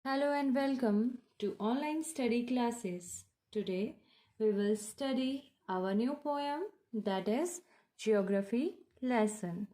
Hello and welcome to online study classes. Today we will study our new poem, that is Geography Lesson,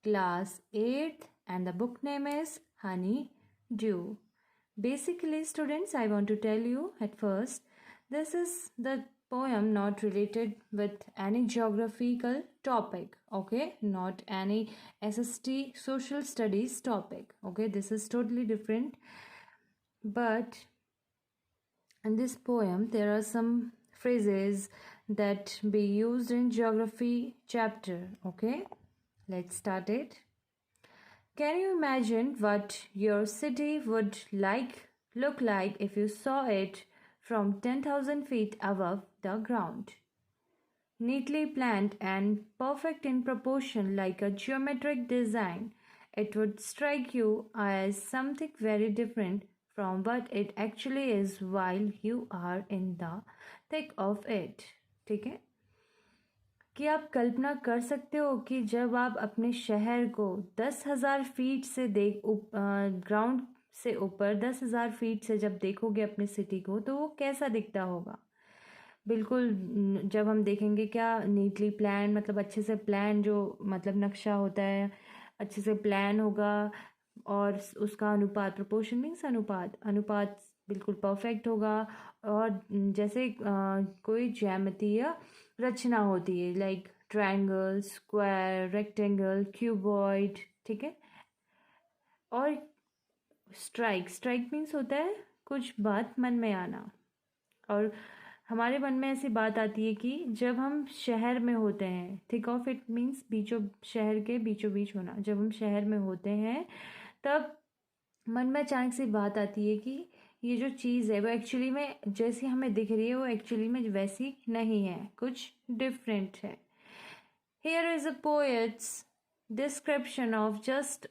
Class 8th, and the book name is Honey Dew. Basically, students, I want to tell you at first, this is the poem not related with any geographical topic, okay? Not any SST social studies topic, okay? This is totally different. But in this poem, there are some phrases that be used in geography chapter. Okay, let's start it. Can you imagine what your city would look like if you saw it from 10,000 feet above the ground? Neatly planned and perfect in proportion like a geometric design, it would strike you as something very different from what it actually is while you are in the thick of it. ठीक है, कि आप कल्पना कर सकते हो कि जब आप अपने शहर को 10,000 फीट से ग्राउंड से ऊपर 10,000 फीट से जब देखोगे अपने सिटी को, तो वो कैसा दिखता होगा। बिल्कुल, जब हम देखेंगे क्या नीटली प्लान, मतलब अच्छे से प्लान, जो मतलब नक्शा होता है अच्छे से प्लान होगा, और उसका अनुपात, प्रोपोर्शन मीन्स अनुपात बिल्कुल परफेक्ट होगा। और जैसे कोई ज्यामितीय रचना होती है, like triangle, square, rectangle, cuboid, ठीक है। और स्ट्राइक मीन्स होता है कुछ बात मन में आना, और हमारे मन में ऐसी बात आती है कि जब हम शहर में होते हैं, थिक ऑफ इट मीन्स शहर के बीचों बीच होना। जब हम शहर में होते हैं तब मन में अचानक से बात आती है कि ये जो चीज़ है वो एक्चुअली में जैसी हमें दिख रही है वो एक्चुअली में वैसी नहीं है, कुछ डिफरेंट है। Here is a poet's description of just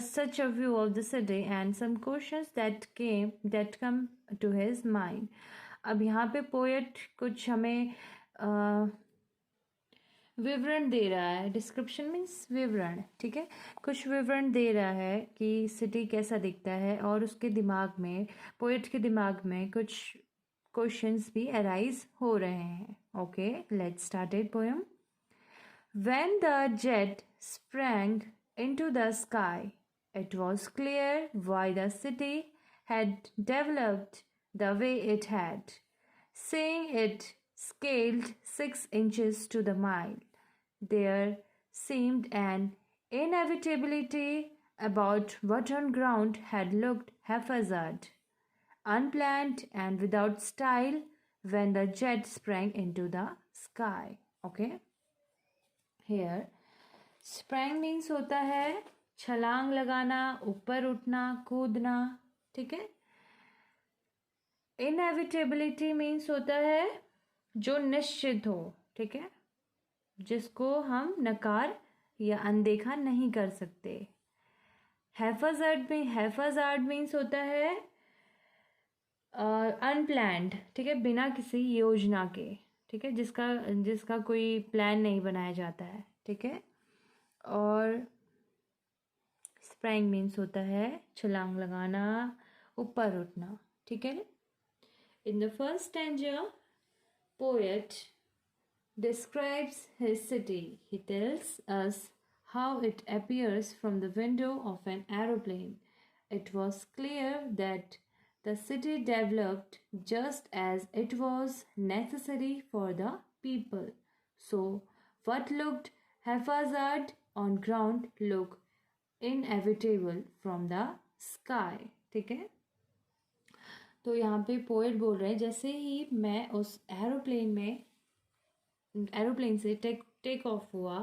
such a view of the city and some questions that come to his mind. अब यहाँ पे पोएट कुछ हमें विवरण दे रहा है। डिस्क्रिप्शन मीन्स विवरण, ठीक है। कुछ विवरण दे रहा है कि सिटी कैसा दिखता है, और उसके दिमाग में, पोएट के दिमाग में कुछ क्वेश्चंस भी अराइज हो रहे हैं। Okay, let's start it poem. When the jet sprang into the sky, it was clear why the city had developed the way it had. Seeing it scaled 6 inches to the mile, there seemed an inevitability about what on ground had looked haphazard, unplanned, and without style when the jet sprang into the sky. Okay? Here, sprang means होता है छलांग लगाना, ऊपर उठना, कूदना, ठीक है। Inevitability means होता है जो निश्चित हो, ठीक है, जिसको हम नकार या अनदेखा नहीं कर सकते। हैफाजार्ड मीन्स होता है अनप्लैंड, ठीक है, बिना किसी योजना के, ठीक है, जिसका कोई प्लान नहीं बनाया जाता है, ठीक है। और स्प्रैंग मीन्स होता है छलांग लगाना, ऊपर उठना, ठीक है। In the first stanza, poet describes his city. He tells us how it appears from the window of an aeroplane. It was clear that the city developed just as it was necessary for the people. So, what looked haphazard on ground looked inevitable from the sky. ठीक है, तो यहाँ पे poet बोल रहे हैं जैसे ही मैं उस एरोप्लेन से टेक ऑफ हुआ,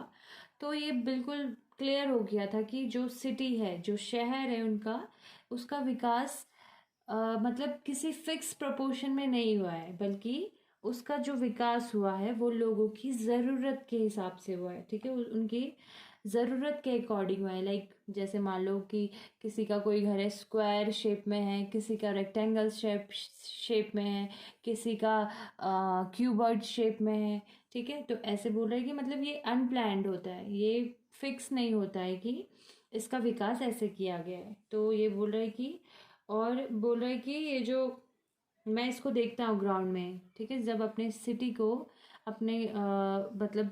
तो ये बिल्कुल क्लियर हो गया था कि जो सिटी है, जो शहर है उसका विकास मतलब किसी फिक्स प्रोपोर्शन में नहीं हुआ है, बल्कि उसका जो विकास हुआ है वो लोगों की ज़रूरत के हिसाब से हुआ है, ठीक है, उनकी ज़रूरत के अकॉर्डिंग हुआ है। लाइक जैसे मान लो कि किसी का कोई घर है स्क्वायर शेप में है, किसी का रेक्टेंगल शेप में है, किसी का क्यूबॉइड शेप में है, ठीक है। तो ऐसे बोल रहे हैं कि मतलब ये अनप्लैन्ड होता है, ये फिक्स नहीं होता है कि इसका विकास ऐसे किया गया है। तो ये बोल रहे हैं कि और बोल रहा है कि ये जो मैं इसको देखता हूँ ग्राउंड में, ठीक है, जब अपने सिटी को अपने मतलब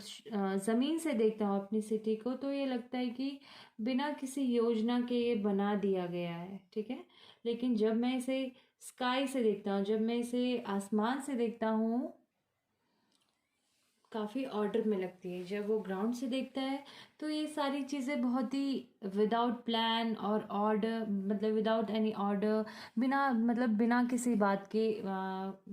ज़मीन से देखता हूँ अपनी सिटी को, तो ये लगता है कि बिना किसी योजना के ये बना दिया गया है, ठीक है। लेकिन जब मैं इसे स्काई से देखता हूँ, जब मैं इसे आसमान से देखता हूँ, काफ़ी ऑर्डर में लगती है। जब वो ग्राउंड से देखता है तो ये सारी चीज़ें बहुत ही विदाउट प्लान और ऑर्डर, मतलब विदाउट एनी ऑर्डर, बिना मतलब बिना किसी बात के,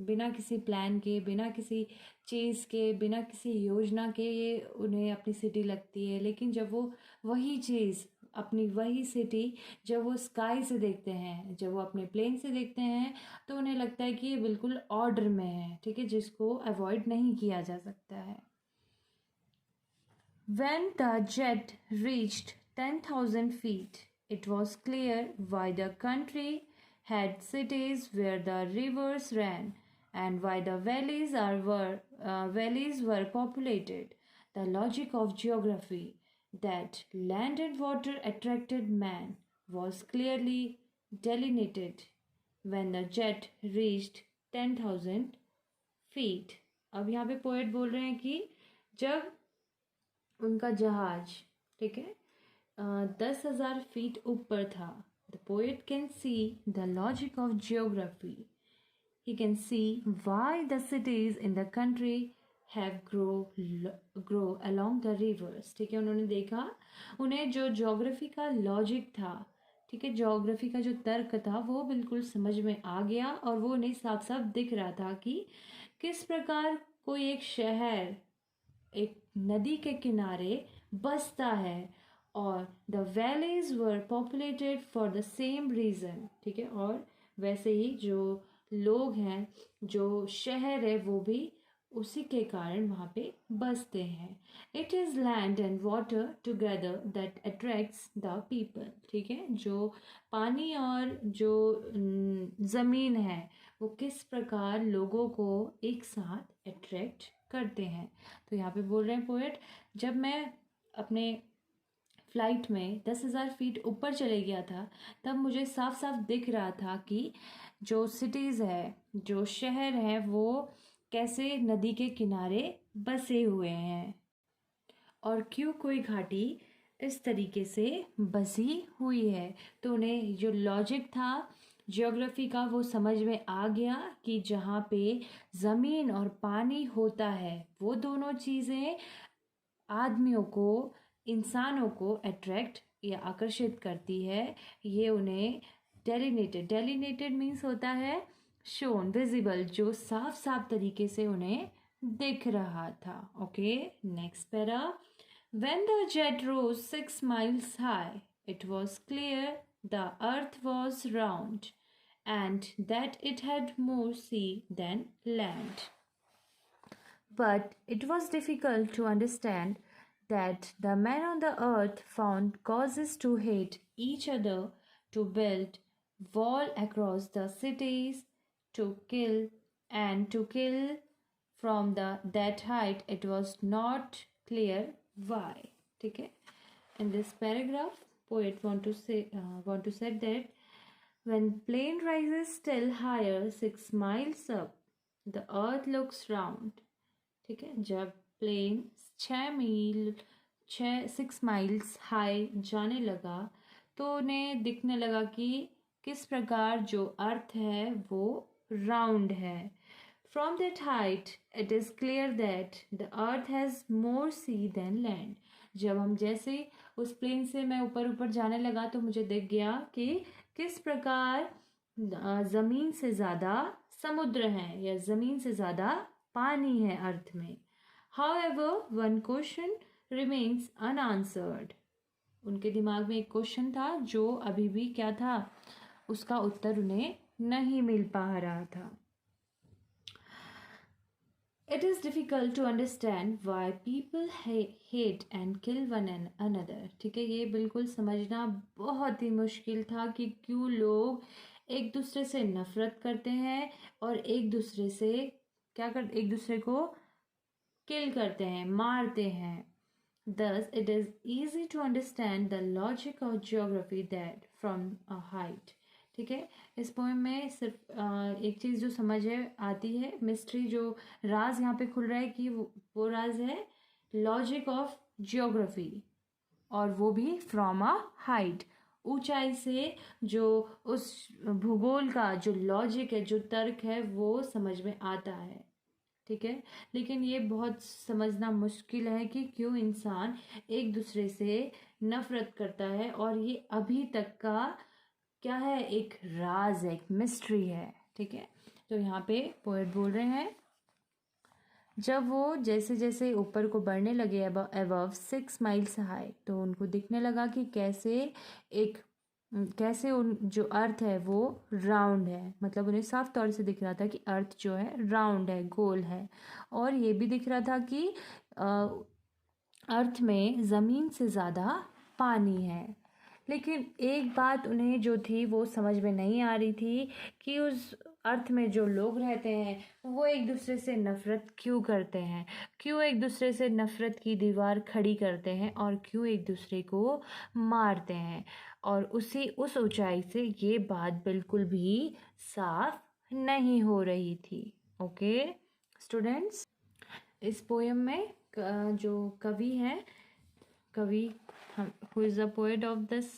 बिना किसी प्लान के, बिना किसी चीज़ के, बिना किसी योजना के ये उन्हें अपनी सिटी लगती है। लेकिन जब वो वही चीज़, अपनी वही सिटी जब वो स्काई से देखते हैं, जब वो अपने प्लेन से देखते हैं, तो उन्हें लगता है कि ये बिल्कुल ऑर्डर में है, ठीक है, जिसको अवॉइड नहीं किया जा सकता है। When the jet reached 10,000 feet, it was clear why the country had cities where the rivers ran and why the valleys were populated. The logic of geography, that land and water attracted man, was clearly delineated when the jet reached 10,000 feet. अब यहाँ पे poet बोल रहे हैं कि जब उनका जहाज, ठीक है, 10,000 फीट ऊपर था, the poet can see the logic of geography, he can see why the cities in the country have grow along the reverse, ठीक है। उन्होंने देखा, उन्हें जो ज्योग्राफी का लॉजिक था, ठीक है, ज्योग्राफी का जो तर्क था, वो बिल्कुल समझ में आ गया और वो उन्हें साफ साफ दिख रहा था कि किस प्रकार कोई एक शहर एक नदी के किनारे बसता है, और the valleys were populated for the same reason, ठीक है। और वैसे ही जो लोग हैं, जो शहर है, वो भी उसी के कारण वहाँ पे बसते हैं। It is land and water together that attracts the people, ठीक है। जो पानी और जो ज़मीन है, वो किस प्रकार लोगों को एक साथ अट्रैक्ट करते हैं। तो यहाँ पे बोल रहे हैं पोएट, जब मैं अपने फ्लाइट में 10,000 फीट ऊपर चले गया था, तब मुझे साफ साफ दिख रहा था कि जो सिटीज़ है, जो शहर हैं, वो कैसे नदी के किनारे बसे हुए हैं और क्यों कोई घाटी इस तरीके से बसी हुई है। तो उन्हें जो लॉजिक था ज्योग्राफी का, वो समझ में आ गया कि जहाँ पे ज़मीन और पानी होता है, वो दोनों चीज़ें आदमियों को, इंसानों को अट्रैक्ट या आकर्षित करती है। ये उन्हें डेलिनेटेड मीन्स होता है शोन, विजिबल, जो साफ साफ तरीके से उन्हें दिख रहा था। Okay, next para. When the jet rose 6 miles high, it was clear the earth was round and that it had more sea than land. But it was difficult to understand that the men on the earth found causes to hate each other, to build wall across the cities, to kill to kill from that height. It was not clear why. ठीक है. In this paragraph, poet want to say that when plane rises still higher 6 miles up, the earth looks round. ठीक है, जब plane 6 miles high जाने लगा, तो उन्हें दिखने लगा कि किस प्रकार जो अर्थ है वो राउंड है। From that height it is clear that the earth has more sea than land. जब हम जैसे उस प्लेन से मैं ऊपर ऊपर जाने लगा, तो मुझे दिख गया कि किस प्रकार ज़मीन से ज़्यादा समुद्र है या ज़मीन से ज़्यादा पानी है अर्थ में। However, one question remains unanswered. उनके दिमाग में एक क्वेश्चन था जो अभी भी क्या था, उसका उत्तर उन्हें नहीं मिल पा रहा था। It is difficult to understand why people hate and kill one another. ठीक है, ये बिल्कुल समझना बहुत ही मुश्किल था कि क्यों लोग एक दूसरे से नफरत करते हैं और एक दूसरे से एक दूसरे को किल करते हैं, मारते हैं। Thus, it is easy to understand the logic of geography that from a height, ठीक है। इस पोएम में सिर्फ एक चीज़ जो समझ है आती है, मिस्ट्री जो राज यहाँ पे खुल रहा है कि वो राज है लॉजिक ऑफ जियोग्राफी, और वो भी फ्रॉम अ हाइट, ऊंचाई से। जो उस भूगोल का जो लॉजिक है, जो तर्क है, वो समझ में आता है। ठीक है। लेकिन ये बहुत समझना मुश्किल है कि क्यों इंसान एक दूसरे से नफरत करता है, और ये अभी तक का क्या है, एक राज है, एक मिस्ट्री है। ठीक है। तो यहाँ पे पोएट बोल रहे हैं, जब वो जैसे जैसे ऊपर को बढ़ने लगे अबव 6 माइल्स हाई, तो उनको दिखने लगा कि कैसे उन जो अर्थ है वो राउंड है। मतलब उन्हें साफ तौर से दिख रहा था कि अर्थ जो है राउंड है, गोल है। और ये भी दिख रहा था कि अर्थ में ज़मीन से ज़्यादा पानी है। लेकिन एक बात उन्हें जो थी वो समझ में नहीं आ रही थी कि उस अर्थ में जो लोग रहते हैं वो एक दूसरे से नफ़रत क्यों करते हैं, क्यों एक दूसरे से नफ़रत की दीवार खड़ी करते हैं, और क्यों एक दूसरे को मारते हैं। और उस ऊंचाई से ये बात बिल्कुल भी साफ नहीं हो रही थी। ओके स्टूडेंट्स, इस पोएम में जो कवि हैं, कवि who is the poet of this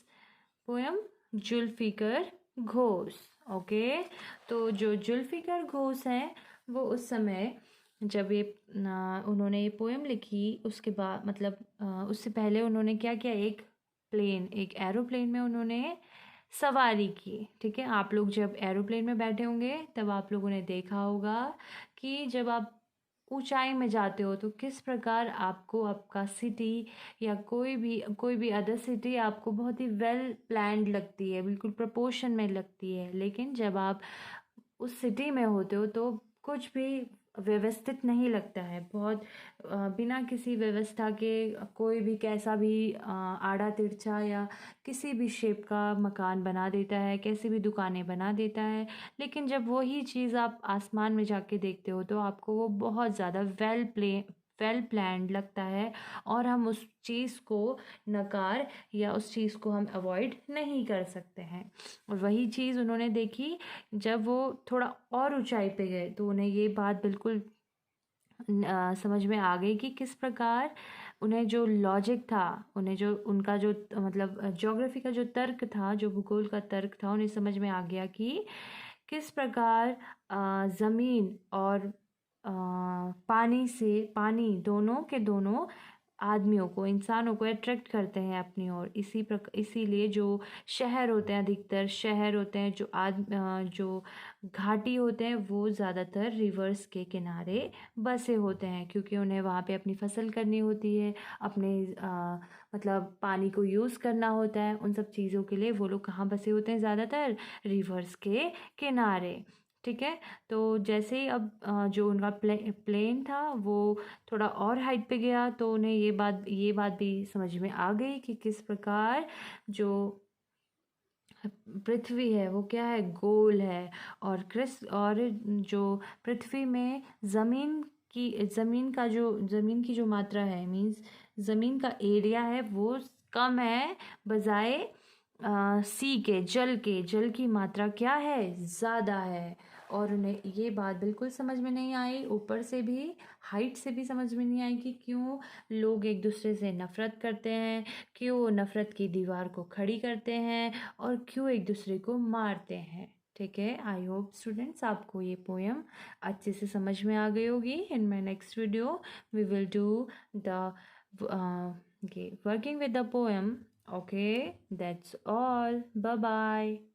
poem, Zulfikar Ghosh. Okay. तो जो जुल्फिकर घोष हैं वो उस समय जब उन्होंने ये पोएम लिखी, उसके बाद मतलब उससे पहले उन्होंने क्या किया, एक एरोप्लेन में उन्होंने सवारी की। ठीक है। आप लोग जब एरोप्लेन में बैठे होंगे तब आप लोगों ने देखा होगा कि जब आप ऊंचाई में जाते हो तो किस प्रकार आपको आपका सिटी या कोई भी अदर सिटी आपको बहुत ही वेल प्लान्ड लगती है, बिल्कुल प्रपोर्शन में लगती है। लेकिन जब आप उस सिटी में होते हो तो कुछ भी व्यवस्थित नहीं लगता है। बहुत बिना किसी व्यवस्था के कोई भी कैसा भी आड़ा तिरछा या किसी भी शेप का मकान बना देता है, कैसी भी दुकानें बना देता है। लेकिन जब वही चीज़ आप आसमान में जाके देखते हो तो आपको वो बहुत ज़्यादा वेल प्लान्ड लगता है, और हम उस चीज़ को नकार या उस चीज़ को हम अवॉइड नहीं कर सकते हैं। और वही चीज़ उन्होंने देखी जब वो थोड़ा और ऊंचाई पे गए, तो उन्हें ये बात बिल्कुल समझ में आ गई कि किस प्रकार उन्हें जो लॉजिक था, उन्हें जो उनका जो मतलब ज्योग्राफी का जो तर्क था, जो भूगोल का तर्क था, उन्हें समझ में आ गया कि किस प्रकार ज़मीन और पानी दोनों के दोनों आदमियों को, इंसानों को अट्रैक्ट करते हैं अपनी ओर। इसीलिए जो शहर होते हैं, अधिकतर शहर होते हैं, जो घाटी होते हैं, वो ज़्यादातर रिवर्स के किनारे बसे होते हैं, क्योंकि उन्हें वहाँ पे अपनी फसल करनी होती है, अपने मतलब पानी को यूज़ करना होता है। उन सब चीज़ों के लिए वो लोग कहाँ बसे होते हैं, ज़्यादातर रिवर्स के किनारे। ठीक है। तो जैसे ही अब जो उनका प्लेन था वो थोड़ा और हाइट पे गया, तो उन्हें ये बात भी समझ में आ गई कि किस प्रकार जो पृथ्वी है वो क्या है, गोल है। और जो पृथ्वी में ज़मीन की जो मात्रा है, मीन्स ज़मीन का एरिया है, वो कम है, बजाय जल की मात्रा क्या है, ज़्यादा है। और उन्हें ये बात बिल्कुल समझ में नहीं आई, ऊपर से भी, हाइट से भी समझ में नहीं आई कि क्यों लोग एक दूसरे से नफ़रत करते हैं, क्यों वो नफ़रत की दीवार को खड़ी करते हैं, और क्यों एक दूसरे को मारते हैं। ठीक है। आई होप स्टूडेंट्स आपको ये पोएम अच्छे से समझ में आ गई होगी। In my next video we will do the working with the poem. Okay, that's all. Bye bye.